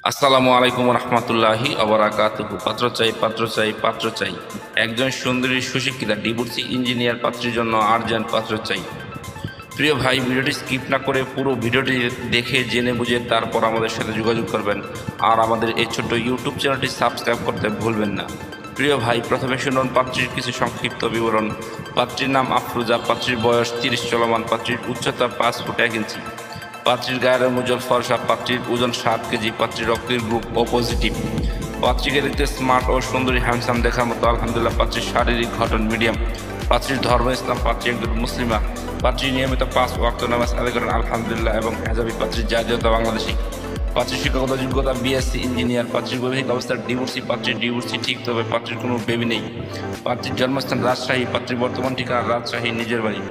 আসসালামু আলাইকুম রহমতুল্লাহি অবরাকাতুহু। পাত্র চাই, পাত্র চাই, পাত্র চাই। একজন সুন্দরী সুশিক্ষিতা ডিভোর্সি ইঞ্জিনিয়ার পাত্রীর জন্য আর্জেন্ট পাত্র চাই। প্রিয় ভাই, ভিডিওটি স্কিপ না করে পুরো ভিডিওটি দেখে জেনে বুঝে তারপর আমাদের সাথে যোগাযোগ করবেন। আর আমাদের এই ছোট্ট ইউটিউব চ্যানেলটি সাবস্ক্রাইব করতে ভুলবেন না। প্রিয় ভাই, প্রথমে শুনুন পাত্রীর কিছু সংক্ষিপ্ত বিবরণ। পাত্রীর নাম আফরোজা, পাত্রীর বয়স 30 চলমান, পাত্রীর উচ্চতা 5 ফুট 1 ইঞ্চি, পাত্রীর গায়ের উজ্জ্বল ফর্সা, পাত্রীর ওজন 7 কেজি, পাত্রীর রক্তের গ্রুপ ও পজিটিভ, পাত্রীকে দেখতে স্মার্ট ও সুন্দরী হ্যান্ডসাম দেখার মতো আলহামদুলিল্লাহ, পাত্রীর শারীরিক গঠন মিডিয়াম, পাত্রীর ধর্ম ইসলাম, পাত্রী একজন মুসলিমা, পাত্রী নিয়মিত 5 ওয়াক্ত নামাজ আদায় করেন আলহামদুলিল্লাহ এবং হেজাবি, পাত্রীর জাতীয়তা বাংলাদেশি, পাত্রীর শিক্ষাগত যোগ্যতা বিএসসি ইঞ্জিনিয়ার, পাত্রীর বৈবাহিক অবস্থার ডিভোর্সি, পাত্রীর ডিভোর্সি ঠিক, তবে পাত্রীর কোনো বেবি নেই, পাত্রীর জন্মস্থান রাজশাহী, পাত্রীর বর্তমান ঠিকানা রাজশাহী নিজের বাড়ি,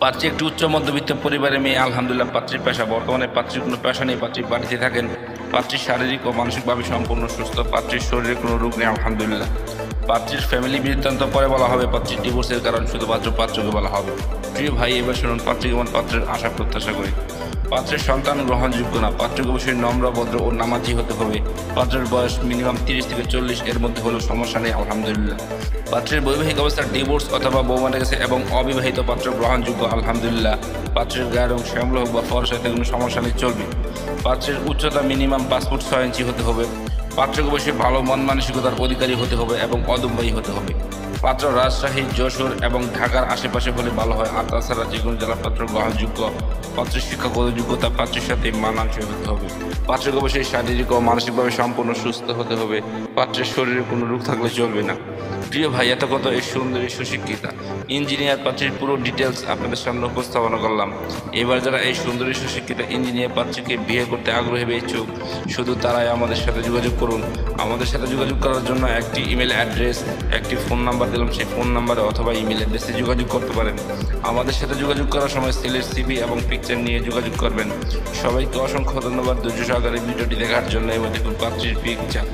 পাত্রী একটি উচ্চ মধ্যবিত্ত পরিবারের মেয়ে আলহামদুলিল্লাহ, পাত্রীর পেশা বর্তমানে পাত্রীর কোনো পেশা নেই, পাত্রী বাড়িতে থাকেন, পাত্রীর শারীরিক ও মানসিকভাবে সম্পূর্ণ সুস্থ, পাত্রীর শরীরে কোনো রোগ নেই আলহামদুলিল্লাহ, পাত্রীর ফ্যামিলি বৃত্তান্ত পরে বলা হবে, পাত্রীর ডিভোর্সের কারণ শুধুমাত্র পাত্রকে বলা হবে। প্রিয় ভাই, এবার শুনুন পাত্রী কেমন পাত্রের আশা প্রত্যাশা করি। পাত্রের সন্তান গ্রহণযোগ্য না, পাত্রকে অবশ্যই নম্র, ভদ্র ও নামাজি হতে হবে, পাত্রের বয়স মিনিমাম 30 থেকে 40 এর মধ্যে হলেও সমস্যা নেই আলহামদুলিল্লাহ, পাত্রের বৈবাহিক অবস্থার ডিভোর্স অথবা বউ মারা গেছে এবং অবিবাহিত পাত্র গ্রহণযোগ্য আলহামদুলিল্লাহ, পাত্রের গায়ের রং শ্যামল হোক বা ফর্সাতে কোনো সমস্যা নেই, চলবে, পাত্রের উচ্চতা মিনিমাম 5 ফুট 6 ইঞ্চি হতে হবে, পাত্রকে অবশ্যই ভালো মন মানসিকতার অধিকারী হতে হবে এবং অদম্যই হতে হবে, পাত্র রাজশাহী, যশোর এবং ঢাকার আশেপাশে হলে ভালো হয়, আর তাছাড়া যে কোনো জেলার পাত্র গ্রহণযোগ্য, পাত্রের শিক্ষাগত যোগ্যতা পাত্রের সাথে মানানসই হতে হবে, পাত্রকে অবশ্যই শারীরিক ও মানসিকভাবে সম্পূর্ণ সুস্থ হতে হবে, পাত্রের শরীরে কোনো রোগ থাকলে চলবে না। প্রিয় ভাই, এত কত এই সুন্দরী সুশিক্ষিতা ইঞ্জিনিয়ার পাত্রীর পুরো ডিটেলস আপনাদের সামনে উপস্থাপনা করলাম। এবার যারা এই সুন্দরী সুশিক্ষিতা ইঞ্জিনিয়ার পাত্রীকে বিয়ে করতে আগ্রহী বা ইচ্ছুক, শুধু তারাই আমাদের সাথে যোগাযোগ করুন। আমাদের সাথে যোগাযোগ করার জন্য একটি ইমেল অ্যাড্রেস, একটি ফোন নাম্বার দিলাম, সেই ফোন নাম্বারে অথবা ইমেল অ্যাড্রেসে যোগাযোগ করতে পারেন। আমাদের সাথে যোগাযোগ করার সময় ছেলের সিভি এবং পিকচার নিয়ে যোগাযোগ করবেন। সবাইকে অসংখ্য ধন্যবাদ ধৈর্য সহকারে ভিডিওটি দেখার জন্য। এবং দেখুন পাত্রীর পিকচার।